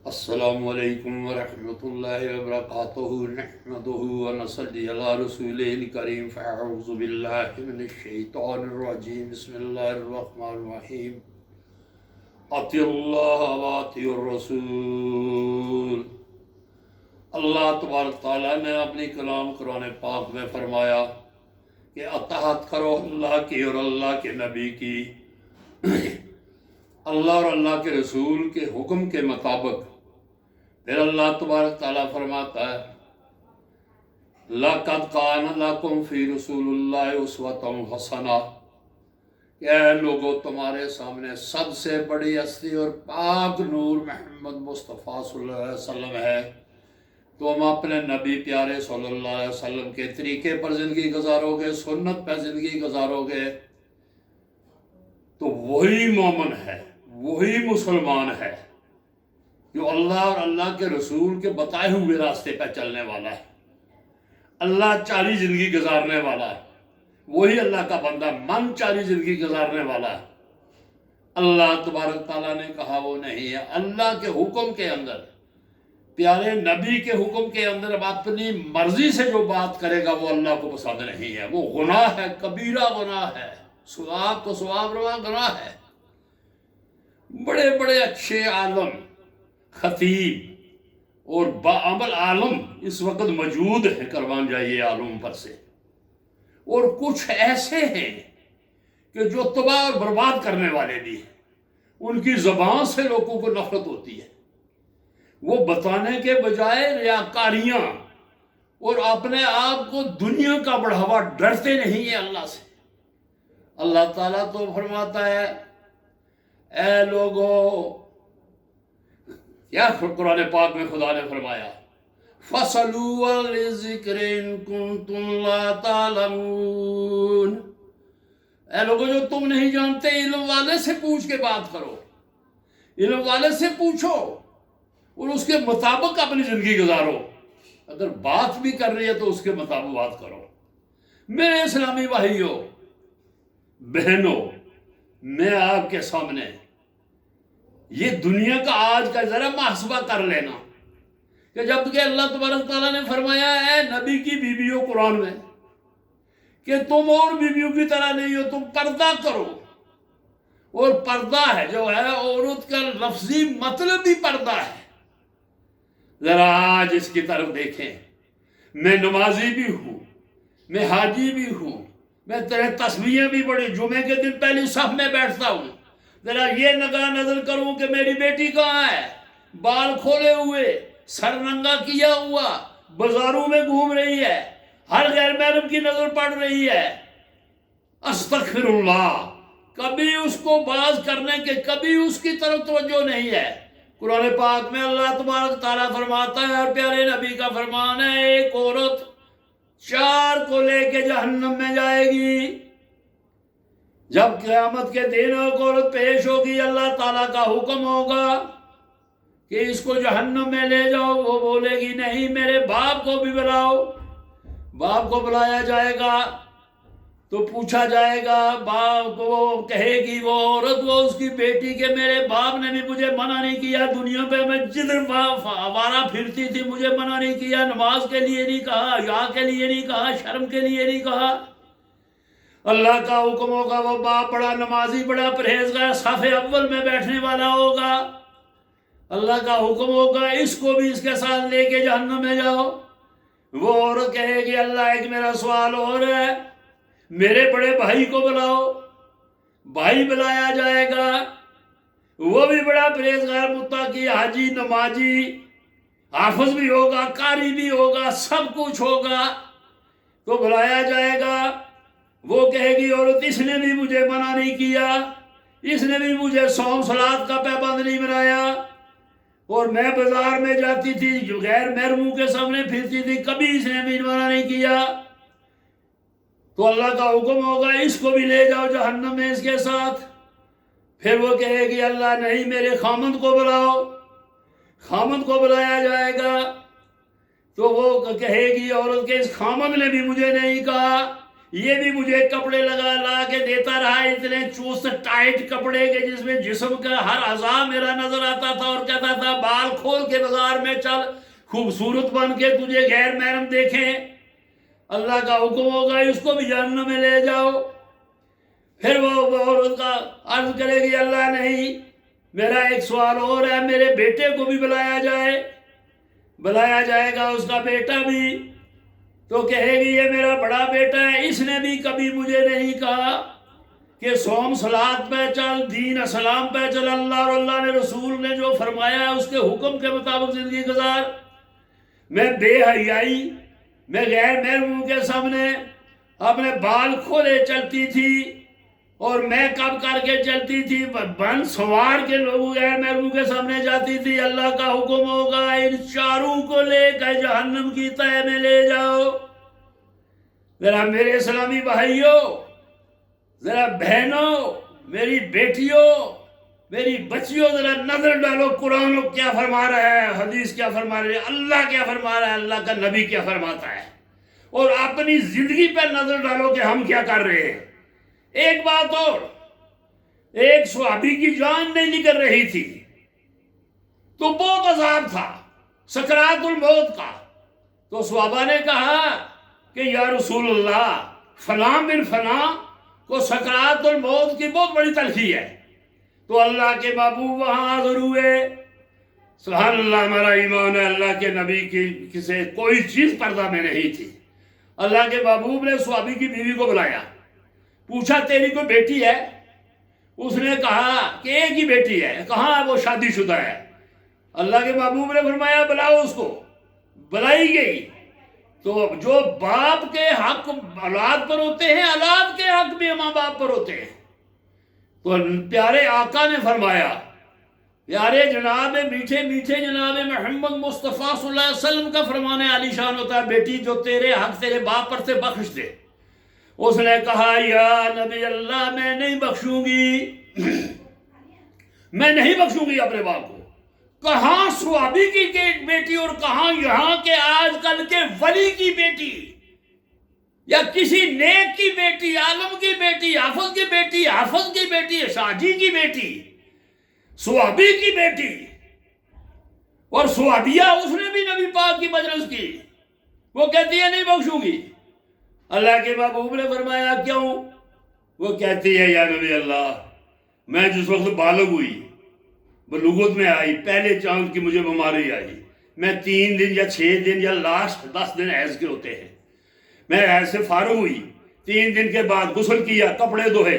السلام علیکم ورحمۃ اللہ وبرکاتہ نحمدہ ونصلی علی رسولہ الکریم فاعوذ باللہ من الشیطان الرجیم بسم اللہ الرحمن الرحیم اطیعوا اللہ واطیعوا الرسول۔ اللہ تبارک تعالیٰ نے اپنی کلام قرآن پاک میں فرمایا کہ اطاعت کرو اللہ کی اور اللہ کے نبی کی، اللہ اور اللہ کے رسول کے حکم کے مطابق۔ پھر اللہ تبارک تعالیٰ فرماتا ہے لَقَدْ كَانَ لَكُمْ فِي رَسُولِ اللَّهِ أُسْوَةٌ حَسَنَةٌ کہ اے لوگو تمہارے سامنے سب سے بڑی ہستی اور پاک نور محمد مصطفیٰ صلی اللہ علیہ وسلم ہے۔ تم اپنے نبی پیارے صلی اللہ علیہ وسلم کے طریقے پر زندگی گزارو گے، سنت پر زندگی گزارو گے تو وہی مومن ہے، وہی مسلمان ہے جو اللہ اور اللہ کے رسول کے بتائے ہوئے راستے پہ چلنے والا ہے، اللہ چالی زندگی گزارنے والا ہے، وہی اللہ کا بندہ من چالی زندگی گزارنے والا ہے۔ اللہ تبارک تعالیٰ نے کہا وہ نہیں ہے، اللہ کے حکم کے اندر، پیارے نبی کے حکم کے اندر اب اپنی مرضی سے جو بات کرے گا وہ اللہ کو پسند نہیں ہے، وہ گناہ ہے، کبیرہ گناہ ہے، ثواب تو ثواب روا گناہ ہے۔ بڑے بڑے اچھے عالم، خطیب اور باعمل عالم اس وقت موجود ہیں، قربان جائیے عالم پر سے، اور کچھ ایسے ہیں کہ جو تباہ اور برباد کرنے والے بھی ہیں، ان کی زبان سے لوگوں کو نفرت ہوتی ہے، وہ بتانے کے بجائے ریاکاریاں اور اپنے آپ کو دنیا کا بڑھاوا ڈرتے نہیں ہیں اللہ سے۔ اللہ تعالیٰ تو فرماتا ہے اے لوگو، یا قرآن پاک میں خدا نے فرمایا فَصَلُوا وَلِذِكْرِ إِن كُنتُمْ لَا تَعْلَمُونَ، اے لوگوں جو تم نہیں جانتے علم والے سے پوچھ کے بات کرو، علم والے سے پوچھو اور اس کے مطابق اپنی زندگی گزارو۔ اگر بات بھی کر رہی ہے تو اس کے مطابق بات کرو۔ میرے اسلامی بھائیوں بہنوں، میں آپ کے سامنے یہ دنیا کا آج کا ذرا محاسبہ کر لینا کہ جب کہ اللہ تبارک تعالیٰ نے فرمایا ہے نبی کی بیویوں قرآن میں کہ تم اور بیویوں کی طرح نہیں ہو، تم پردہ کرو، اور پردہ ہے جو ہے عورت کا لفظی مطلب بھی پردہ ہے۔ ذرا آج اس کی طرف دیکھیں، میں نمازی بھی ہوں، میں حاجی بھی ہوں، میں تیرے تسبیحیں بھی پڑھی، جمعے کے دن پہلی صف میں بیٹھتا ہوں، ذرا یہ نگاہ نظر کروں کہ میری بیٹی کہاں ہے، بال کھولے ہوئے، سر ننگا کیا ہوا، بازاروں میں گھوم رہی ہے، ہر غیر محرم کی نظر پڑ رہی ہے۔ استغفر اللہ، کبھی اس کو باز کرنے کے، کبھی اس کی طرف توجہ نہیں ہے۔ قرآن پاک میں اللہ تبارک تعالیٰ فرماتا ہے اور پیارے نبی کا فرمان ہے ایک عورت 4 کو لے کے جہنم میں جائے گی۔ جب قیامت کے دن ایک عورت پیش ہوگی، اللہ تعالیٰ کا حکم ہوگا کہ اس کو جہنم میں لے جاؤ، وہ بولے گی نہیں میرے باپ کو بھی بلاؤ۔ باپ کو بلایا جائے گا تو پوچھا جائے گا، باپ کو وہ کہے گی وہ عورت، وہ اس کی بیٹی کہ میرے باپ نے بھی مجھے منع نہیں کیا، دنیا پہ میں جدھر آوارہ پھرتی تھی مجھے منع نہیں کیا، نماز کے لیے نہیں کہا، حیا کے لیے نہیں کہا، شرم کے لیے نہیں کہا۔ اللہ کا حکم ہوگا، وہ باپ بڑا نمازی، بڑا پرہیزگار، صف اول میں بیٹھنے والا ہوگا، اللہ کا حکم ہوگا اس کو بھی اس کے ساتھ لے کے جہنم میں جاؤ۔ وہ عورت کہے گی اللہ ایک میرا سوال اور ہے، میرے بڑے بھائی کو بلاؤ۔ بھائی بلایا جائے گا، وہ بھی بڑا پرہیزگار، متقی، حاجی، نمازی، حافظ بھی ہوگا، قاری بھی ہوگا، سب کچھ ہوگا، تو بلایا جائے گا۔ وہ کہے گی عورت اس نے بھی مجھے منع نہیں کیا، اس نے بھی مجھے صوم صلات کا پابند نہیں بنایا، اور میں بازار میں جاتی تھی جو غیر محرموں کے سامنے پھرتی تھی، کبھی اس نے بھی منع نہیں کیا۔ تو اللہ کا حکم ہوگا اس کو بھی لے جاؤ جہنم میں اس کے ساتھ۔ پھر وہ کہے گی اللہ نہیں میرے خامند کو بلاؤ۔ خامند کو بلایا جائے گا تو وہ کہے گی عورت کے اس خامند نے بھی مجھے نہیں کہا، یہ بھی مجھے کپڑے لا کے دیتا رہا، اتنے چست ٹائٹ کپڑے کے جس میں جسم کا ہر اعضاء میرا نظر آتا تھا، اور کہتا تھا بال کھول کے بازار میں چل، خوبصورت بن کے تجھے غیر محرم دیکھیں، اللہ کا حکم ہوگا اس کو بھی جہنم میں لے جاؤ۔ پھر وہ عورت کا عرض کرے گی اللہ نہیں، میرا ایک سوال اور ہے، میرے بیٹے کو بھی بلایا جائے گا، اس کا بیٹا بھی، تو کہے گی یہ میرا بڑا بیٹا ہے، اس نے بھی کبھی مجھے نہیں کہا کہ صوم صلات پہ چل، دین اسلام پہ چل، اللہ اور اللہ نے رسول نے جو فرمایا اس کے حکم کے مطابق زندگی گزار۔ میں بے حیائی، میں غیر محرموں کے سامنے اپنے بال کھولے چلتی تھی، اور میں کب کر کے چلتی تھی، بن سوار کے لوگ غیر محرموں کے سامنے جاتی تھی۔ اللہ کا حکم ہوگا ان چاروں کو لے کر جہنم کی تہہ میں لے جاؤ۔ ذرا میرے اسلامی بھائیوں، ذرا بہنوں، میری بیٹیوں، میری بچیوں، ذرا نظر ڈالو قرآن کیا فرما رہا ہے، حدیث کیا فرما رہی ہے، اللہ کیا فرما رہا ہے، اللہ کا نبی کیا فرماتا ہے، اور اپنی زندگی پر نظر ڈالو کہ ہم کیا کر رہے ہیں۔ ایک بات اور، ایک صحابی کی جان نہیں نکل رہی تھی تو بہت عذاب تھا، سکرات الموت کا، تو صحابہ نے کہا کہ یا رسول اللہ، فلاں بن فلاں کو سکرات الموت کی بہت بڑی تلخی ہے، تو اللہ کے محبوب وہاں حاضر ہوئے۔ سبحان اللہ، ہمارا ایمان ہے اللہ کے نبی کی کسی کوئی چیز پردہ میں نہیں تھی۔ اللہ کے محبوب نے صحابی کی بیوی کو بلایا، پوچھا تیری کوئی بیٹی ہے؟ اس نے کہا کہ ایک ہی بیٹی ہے۔ کہاں ہے وہ؟ شادی شدہ ہے۔ اللہ کے محبوب نے فرمایا بلاؤ اس کو۔ بلائی گئی تو جو باپ کے حق اولاد پر ہوتے ہیں، اولاد کے حق بھی ماں باپ پر ہوتے ہیں۔ تو پیارے آقا نے فرمایا، پیارے جناب میٹھے میٹھے جناب محمد مصطفیٰ صلی اللہ علیہ وسلم کا فرمان عالی شان ہوتا ہے، بیٹی جو تیرے حق تیرے باپ پر سے بخش دے۔ اس نے کہا یا نبی اللہ، میں نہیں بخشوں گی، میں نہیں بخشوں گی اپنے باپ کو۔ کہاں صحابی کی بیٹی اور کہاں یہاں کے آج کل کے ولی کی بیٹی، یا کسی نیک کی بیٹی، عالم کی بیٹی، حافظ کی بیٹی، حافظ کی بیٹی، شاجی کی بیٹی، صحابی کی بیٹی، اور صحابیہ اس نے بھی نبی پاک کی مجلس کی، وہ کہتی ہے نہیں بخشوں گی۔ اللہ کے محبوب نے فرمایا کیوں؟ وہ کہتی ہے یا نبی اللہ، میں جس وقت بالغ ہوئی، بلوغت میں آئی، پہلے چاند کی مجھے بیماری آئی، میں 3 دن یا 6 دن یا لاسٹ 10 دن حیض کے ہوتے ہیں، میں حیض سے فارغ ہوئی، 3 دن کے بعد غسل کیا، کپڑے دھوئے،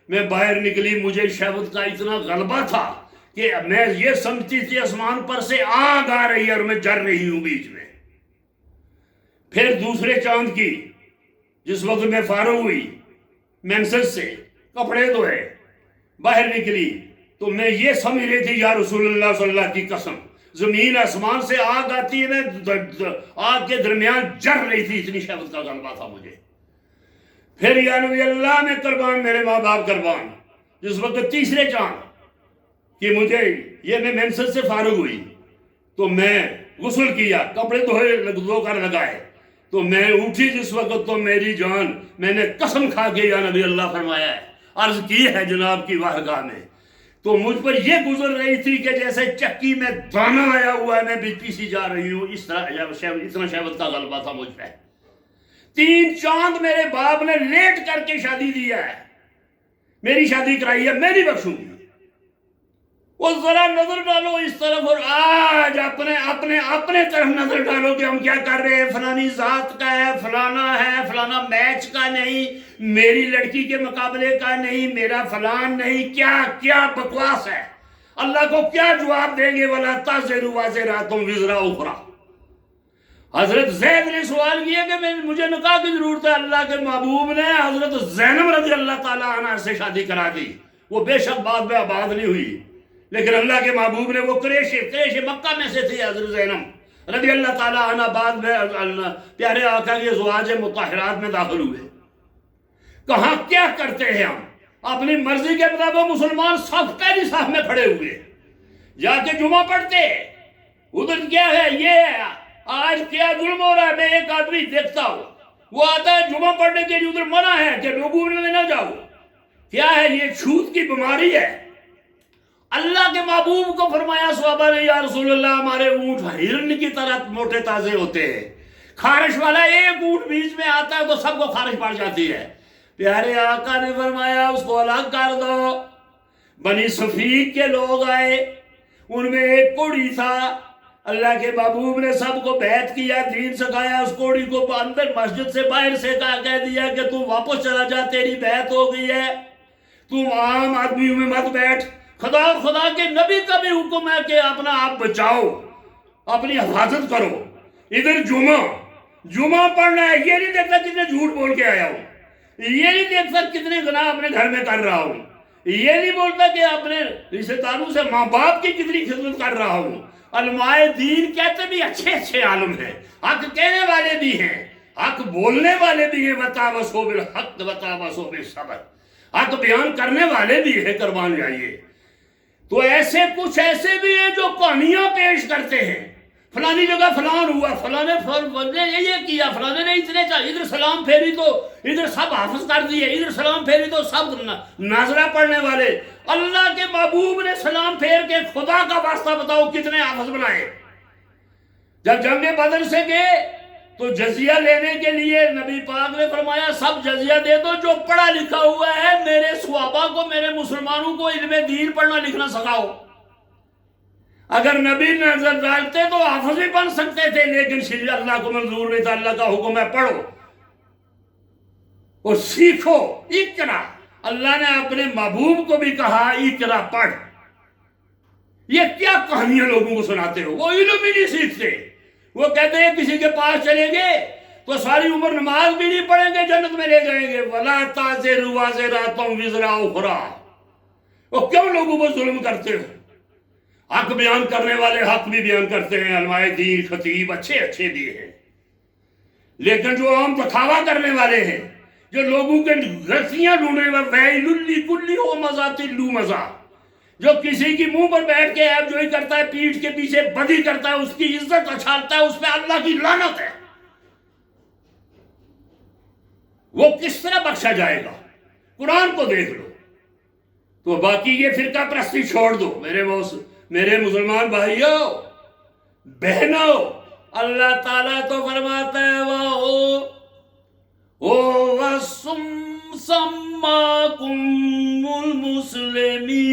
میں باہر نکلی، مجھے شہوت کا اتنا غلبہ تھا کہ میں یہ سمجھتی تھی آسمان پر سے آگ آ رہی ہے اور میں جل رہی ہوں بیچ میں۔ پھر دوسرے چاند کی جس وقت میں فارغ ہوئی مینسس سے، کپڑے دھوئے، باہر نکلی، تو میں یہ سمجھ رہی تھی یا رسول اللہ صلی اللہ کی قسم، زمین آسمان سے آگ آتی ہے، میں آگ کے درمیان جل رہی تھی، اتنی شہوت کا غلبہ تھا مجھے۔ پھر یا نبی اللہ میں قربان، میرے ماں باپ قربان، جس وقت تیسرے چاند کہ مجھے یہ میں مینسس سے فارغ ہوئی تو میں غسل کیا، کپڑے دھو کر لگائے، تو میں اٹھی جس وقت، تو میری جان، میں نے قسم کھا کے یا نبی اللہ فرمایا ہے، عرض کی ہے جناب کی واہگاہ میں، تو مجھ پر یہ گزر رہی تھی کہ جیسے چکی میں دانہ آیا ہوا ہے، میں بھی پیسی جا رہی ہوں، اس طرح اتنا شہوت کا غلبہ تھا مجھ پہ۔ 3 چاند میرے باپ نے لیٹ کر کے شادی دیا ہے، میری شادی کرائی ہے، میں نہیں بخشوں گی۔ وہ ذرا نظر ڈالو اس طرف، اور آج اپنے طرف نظر ڈالو کہ ہم کیا کر رہے ہیں۔ فلانی ذات کا ہے، فلانا ہے، فلانا میچ کا نہیں، میری لڑکی کے مقابلے کا نہیں، میرا فلان نہیں، کیا بکواس ہے۔ اللہ کو کیا جواب دیں گے؟ وَلَا تَزِرُ وَازِرَةٌ وِزْرَ أُخْرَىٰ۔ حضرت زید نے سوال کیا کہ مجھے نکاح کی ضرورت ہے، اللہ کے محبوب نے حضرت زینب رضی اللہ تعالیٰ عنہ سے شادی کرا دی۔ وہ بے شک بعد میں آباد نہیں ہوئی، لیکن اللہ کے محبوب نے، وہ قریش مکہ میں سے تھی حضرت زینب رضی اللہ تعالیٰ عنہ، بعد میں پیارے آقا کے ازواج مطہرات میں داخل ہوئے۔ کہاں کیا کرتے ہیں ہم؟ اپنی مرضی کے مطابق مسلمان صف پہلی صف میں کھڑے ہوئے، جا کے جمعہ پڑھتے، ادھر کیا ہے، یہ ہے، آج کیا ظلم ہو رہا ہے۔ میں ایک آدمی دیکھتا ہوں وہ آتا ہے جمعہ پڑھنے کے لیے، ادھر منع ہے کہ لوگوں میں نہ جاؤ. کیا ہے یہ؟ چھوت کی بیماری ہے. اللہ کے محبوب کو فرمایا صحابہ نے، یا رسول اللہ ہمارے اونٹ ہرن کی طرح موٹے تازے ہوتے ہیں، خارش والا ایک اونٹ بیچ میں آتا ہے تو سب کو خارش پڑ جاتی ہے. پیارے آقا نے فرمایا اس کو الگ کر دو. بنی صفیق کے لوگ آئے، ان میں ایک کوڑی تھا. اللہ کے محبوب نے سب کو بیعت کیا، دین سکھایا. اس کوڑی کو اندر مسجد سے باہر سے کہہ دیا کہ تم واپس چلا جا، تیری بیعت ہو گئی ہے، تم عام آدمیوں میں مت بیٹھ. خدا کے نبی کا بھی حکم ہے کہ اپنا آپ بچاؤ، اپنی حفاظت کرو. ادھر جمعہ پڑھنا ہے، یہ نہیں دیکھتا کتنے جھوٹ بول کے آیا ہوں، یہ نہیں دیکھتا کتنے گناہ اپنے گھر میں کر رہا ہوں، یہ نہیں بولتا کہ اپنے رشتہ داروں سے ماں باپ کی کتنی خدمت کر رہا ہوں. علماء دین کہتے بھی اچھے عالم ہیں، حق کہنے والے بھی ہیں، حق بولنے والے بھی ہیں. وتواصوا بالحق وتواصوا بالصبر، حق بیان کرنے والے بھی ہیں. قربان جائیے. تو کچھ ایسے بھی ہیں جو کہانیاں پیش کرتے ہیں، فلانی جگہ فلان ہوا، فلانے نے یہ کیا، فلانے نے اتنے چاہیے، ادھر سلام پھیری تو ادھر سب حافظ کر دیے، ادھر سلام پھیری تو سب ناظرہ پڑھنے والے. اللہ کے محبوب نے سلام پھیر کے خدا کا واسطہ بتاؤ کتنے حافظ بنائے. جب جنگ بدر سے گئے تو جزیہ لینے کے لیے نبی پاک نے فرمایا سب جزیہ دے دو جو پڑھا لکھا ہوا ہے. میرے صحابہ کو، میرے مسلمانوں کو علم دین پڑھنا لکھنا سکھاؤ. اگر نبی نظر ڈالتے تو حافظ بھی بن سکتے تھے، لیکن شریعت اللہ کو منظور نہیں تھا. اللہ کا حکم ہے پڑھو اور سیکھو. اقرا، اللہ نے اپنے محبوب کو بھی کہا اقرا پڑھ. یہ کیا کہانیاں لوگوں کو سناتے ہو؟ وہ علم ہی نہیں سیکھتے. وہ کہتے ہیں کسی کے پاس چلیں گے تو ساری عمر نماز بھی نہیں پڑھیں گے، جنت میں لے جائیں گے. وَلَا تَزِرُ وَازِرَةٌ وِزْرَ أُخْرَىٰ. وہ کیوں لوگوں کو ظلم کرتے ہو؟ حق بیان کرنے والے حق بھی بیان کرتے ہیں، علماء دین خطیب اچھے بھی ہیں. لیکن جو عام دکھاوا کرنے والے ہیں، جو لوگوں کے غلطیاں ڈھونڈنے والے، وَيْلٌ لِكُلِّ هُمَزَةٍ لُمَزَةٍ، جو کسی کی منہ پر بیٹھ کے عیب جوئی کرتا ہے، پیٹھ کے پیچھے بدی کرتا ہے، اس کی عزت اچھالتا ہے، اس پہ اللہ کی لعنت ہے. وہ کس طرح بخشا جائے گا؟ قرآن کو دیکھ لو. تو باقی یہ فرقہ پرستی چھوڑ دو. میرے مسلمان بھائیوں بہنوں، اللہ تعالیٰ تو فرماتا ہے سَمَّاكُمُ الْمُسْلِمِينَ.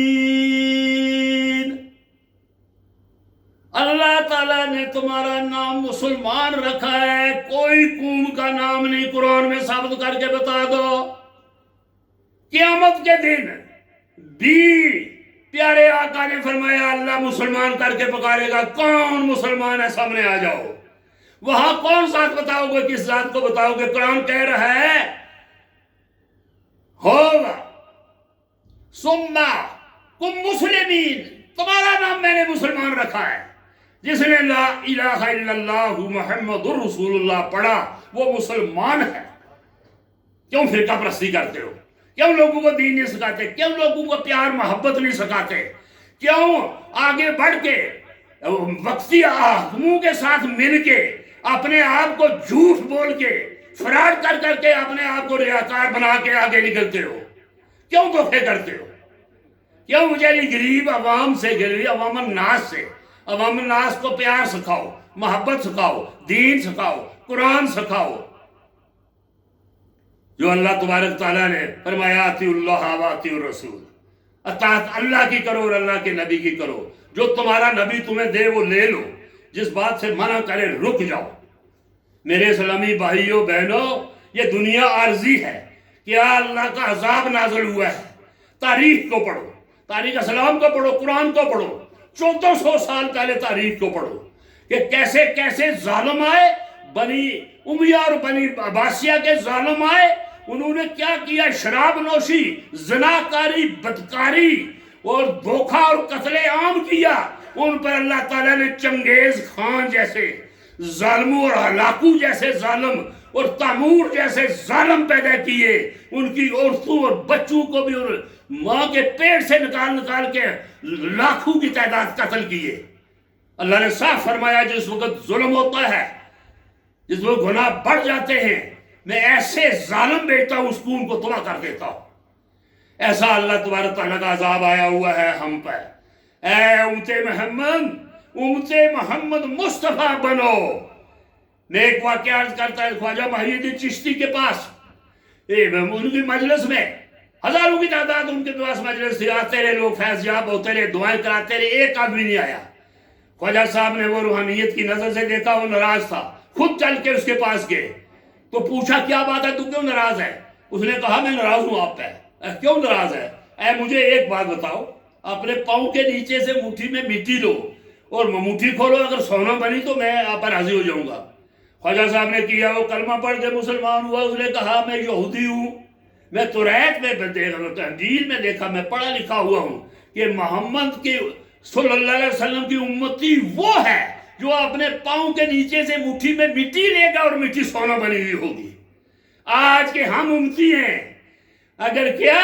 اللہ تعالیٰ نے تمہارا نام مسلمان رکھا ہے، کوئی قوم کا نام نہیں. قرآن میں ثابت کر کے بتا دو. قیامت کے دن بھی پیارے آقا نے فرمایا اللہ مسلمان کر کے پکارے گا. کون مسلمان ہے؟ سامنے آ جاؤ. وہاں کون ذات بتاؤ گے؟ کس ذات کو بتاؤ گے؟ قرآن کہہ رہا ہے ہوگا سُمَّاكُمُ مسلمین، تمہارا نام میں نے مسلمان رکھا ہے. جس نے لا الہ الا اللہ محمد الرسول اللہ پڑھا وہ مسلمان ہے. کیوں فرقہ پرستی کرتے ہو؟ کیوں لوگوں کو دین نہیں سکھاتے؟ کیوں لوگوں کو پیار محبت نہیں سکھاتے؟ کیوں آگے بڑھ کے وقتی حکموں کے ساتھ مل کے اپنے آپ کو جھوٹ بول کے فراڈ کر کے اپنے آپ کو ریاکار بنا کے آگے نکلتے ہو؟ کیوں دھوکے کرتے ہو؟ کیوں مجھے غریب عوام سے، عوام الناس سے، عوام الناس کو پیار سکھاؤ، محبت سکھاؤ، دین سکھاؤ، قرآن سکھاؤ. جو اللہ تبارک تعالیٰ نے فرمایا اطیعوا اللہ واطیعوا الرسول، اطاعت اللہ کی کرو اور اللہ کے نبی کی کرو. جو تمہارا نبی تمہیں دے وہ لے لو، جس بات سے منع کرے رک جاؤ. میرے اسلامی بھائیوں بہنوں، یہ دنیا عارضی ہے. کیا اللہ کا عذاب نازل ہوا ہے؟ تاریخ کو پڑھو، تاریخ اسلام کو پڑھو، قرآن کو پڑھو. 1400 سال پہلے تاریخ کو پڑھو کہ کیسے کیسے ظالم آئے. بنی امیہ اور بنی عباسیہ کے ظالم آئے، انہوں نے کیا کیا؟ شراب نوشی، زناکاری، بدکاری اور دھوکہ اور قتل عام کیا. ان پر اللہ تعالیٰ نے چنگیز خان جیسے ظالموں اور ہلاکو جیسے ظالم اور تیمور جیسے ظالم پیدا کیے. ان کی عورتوں اور بچوں کو بھی اور ماں کے پیٹ سے نکال کے لاکھوں کی تعداد قتل کیے. اللہ نے صاف فرمایا جس وقت ظلم ہوتا ہے، جس وقت گناہ بڑھ جاتے ہیں، میں ایسے ظالم بیٹا ہوں اس خون کو تباہ کر دیتا ہوں۔ ایسا اللہ تبارک تعالیٰ کا عذاب آیا ہوا ہے ہم پر۔ اے امت محمد مصطفیٰ بنو۔ میں ایک واقعہ عرض کرتا ہے خواجہ محی الدین چشتی کے پاس، ان کی مجلس میں ہزاروں کی تعداد ان کے پاس مجلس تھی، آتے رہے لوگ، فیض یاب ہوتے رہے، دعائیں کراتے رہے، ایک آدمی نہیں آیا۔ خواجہ صاحب نے وہ روحانیت کی نظر سے دیکھا، وہ ناراض تھا، خود چل کے اس کے پاس گئے تو پوچھا کیا بات ہے، تو کیوں ناراض ہے؟ اس نے کہا میں ناراض ہوں آپ پہ۔ کیوں ناراض ہے؟ اے مجھے ایک بات بتاؤ، اپنے پاؤں کے نیچے سے مٹھی میں مٹی لو اور مٹھی کھولو، اگر سونا بنی تو میں آپ پر راضی ہو جاؤں گا۔ خواجہ صاحب نے کیا، وہ کلمہ پڑھ کے مسلمان ہوا۔ اس نے کہا میں یہودی ہوں، میں توریت میں انجیل میں دیکھا، میں پڑھا لکھا ہوا ہوں کہ محمد کی صلی اللہ علیہ وسلم کی امتی وہ ہے جو اپنے پاؤں کے نیچے سے مٹھی میں مٹی لے گا اور مٹی سونا بنی ہوئی ہوگی۔ آج کے ہم امتی ہیں، اگر کیا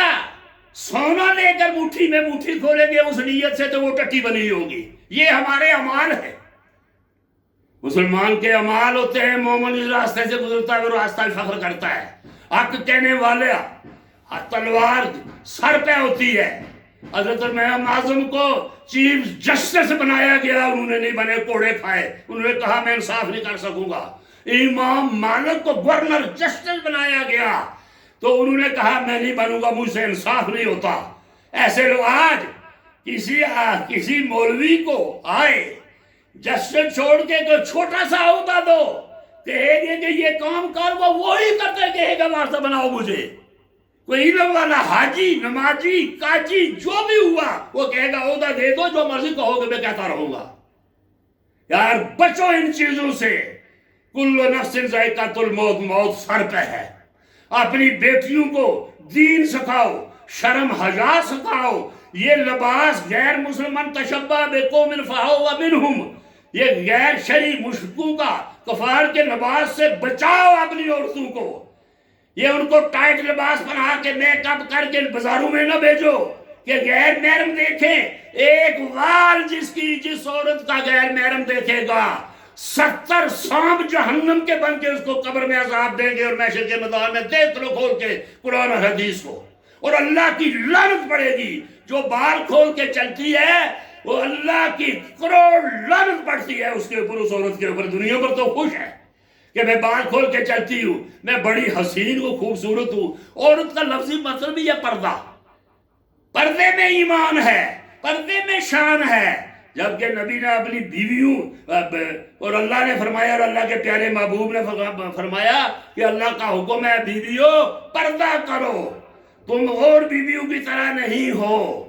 سونا لے کر مٹھی میں مٹھی کھولیں گے اس نیت سے تو وہ ٹٹی بنی ہوگی۔ یہ ہمارے اعمال ہے، مسلمان کے اعمال ہوتے ہیں۔ مومن اس راستے سے گزرتا ہے، وہ راستہ فخر کرتا ہے۔ حق کہنے والے تلوار سر پہ ہوتی ہے۔ حضرت امام اعظم کو چیف جسٹس بنایا گیا، انہوں نے نہیں بنے، کوڑے کھائے، انہوں نے کہا میں انصاف نہیں کر سکوں گا۔ امام مالک کو گورنر جسٹس بنایا گیا تو انہوں نے کہا میں نہیں بنوں گا، مجھ سے انصاف نہیں ہوتا۔ ایسے لوگ آج کسی مولوی کو آئے جسٹس چھوڑ کے کوئی چھوٹا سا عہدہ دو، کہے گے کہ یہ کام کر، وہ وہی کرتے، کہے گا واسطہ بناؤ مجھے۔ کوئی علم والا حاجی، نمازی، قاضی جو بھی ہوا وہ کہے گا عہدہ دے دو، جو مرضی کہو گے میں کہتا رہوں گا۔ یار بچو ان چیزوں سے۔ کل نفس ذائقۃ الموت، موت سر پہ ہے۔ اپنی بیٹیوں کو دین سکھاؤ، شرم حیا سکھاؤ۔ یہ لباس غیر مسلمان تشبہ بقوم فہو منہم، یہ غیر شرعی مشرکوں کا کفار کے لباس سے بچاؤ اپنی عورتوں کو۔ یہ ان کو ٹائٹ لباس پہنا کے میک اپ کر کے بازاروں میں نہ بھیجو کہ غیر محرم دیکھیں۔ ایک وال جس عورت کا غیر محرم دیکھے گا 70 سانپ جہنم کے بن کے اس کو قبر میں عذاب دیں گے، اور محشر کے میدان میں دیکھ لو کھول کے قرآن اور حدیث کو، اور اللہ کی لعنت پڑے گی۔ جو بال کھول کے چلتی ہے وہ اللہ کی کروڑ لعنت پڑتی ہے اس کے اوپر، اس عورت کے اوپر۔ دنیا پر تو خوش ہے کہ میں بال کھول کے چلتی ہوں، میں بڑی حسین ہوں، خوبصورت ہوں۔ عورت کا لفظی مطلب ہی ہے پردہ۔ پردے میں ایمان ہے، پردے میں شان ہے۔ جبکہ نبی نے اپنی بیویوں اور اللہ نے فرمایا، اور اللہ کے پیارے محبوب نے فرمایا کہ اللہ کا حکم ہے بیویوں پردہ کرو، تم اور بیویوں کی طرح نہیں ہو۔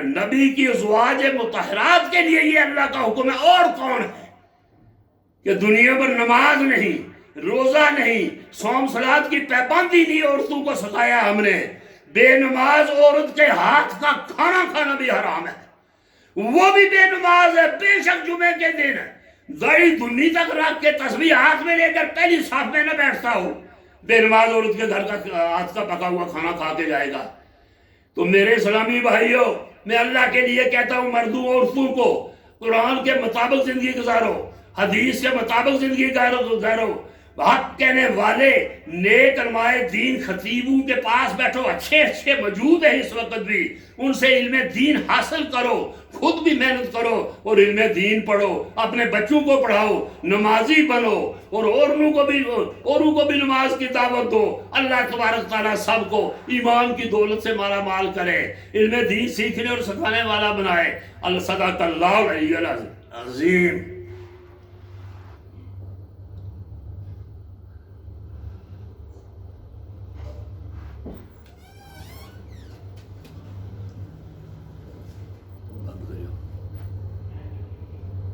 نبی کی ازواج مطہرات کے لیے یہ اللہ کا حکم ہے۔ اور کون ہے کہ دنیا پر نماز نہیں، روزہ نہیں، صوم صلات کی پابندی نہیں عورتوں کو سکھایا ہم نے۔ بے نماز عورت کے ہاتھ کا کھانا کھانا بھی حرام ہے، وہ بھی بے نماز ہے، بے شک جمعے کے دن داڑھی دھنی تک رکھ کے تسبیح ہاتھ میں لے کر پہلی صف میں نہ بیٹھتا ہو۔ بے نماز عورت کے گھر کا ہاتھ کا پکا ہوا کھانا کھا کے جائے گا۔ تو میرے اسلامی بھائیوں، میں اللہ کے لیے کہتا ہوں مردوں عورتوں کو قرآن کے مطابق زندگی گزارو، حدیث کے مطابق زندگی گزارو۔ حق کہنے والے نیک علماء دین خطیبوں کے پاس بیٹھو، اچھے موجود ہیں اس وقت بھی، ان سے علم دین حاصل کرو، خود بھی محنت کرو اور علم دین پڑھو، اپنے بچوں کو پڑھاؤ، نمازی بنو، اور اوروں کو بھی نماز کی دعوت دو۔ اللہ تبارک تعالیٰ سب کو ایمان کی دولت سے مالا مال کرے، علم دین سیکھنے اور سکھانے والا بنائے۔ صدق اللہ العلی العظیم۔